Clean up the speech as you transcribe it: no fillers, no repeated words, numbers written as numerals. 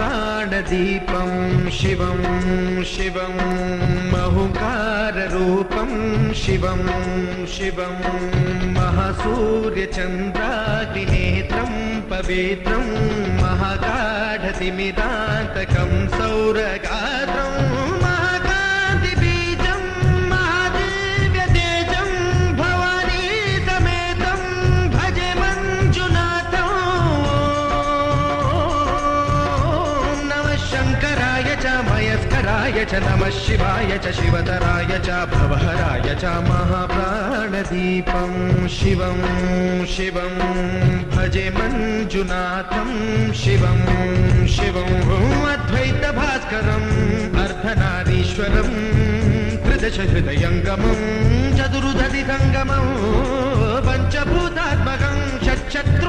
महाप्राणदीपं शिवं शिवं महुकाररूपं शिवं शिवं महासूर्यचन्द्राग्निनेत्रं पवित्रं महागाढतिमिरान्तकं सौरगात्रं महाकान्तिबीजं महादिव्यतेजं भवानी समेतं भजे मञ्जुनाथं। नमः शङ्कराय च मयस्कराय च नमः शिवाय च शिवतराय च भवहराय च महाप्राणदीपं शिवं शिवं भजे मञ्जुनाथं शिवं शिवं अद्वैतभास्करम् अर्धनारीश्वरं त्रिदशहृदयङ्गमं चतुर्दधिसङ्गमं पञ्चभूतात्मकं षट्शत्रु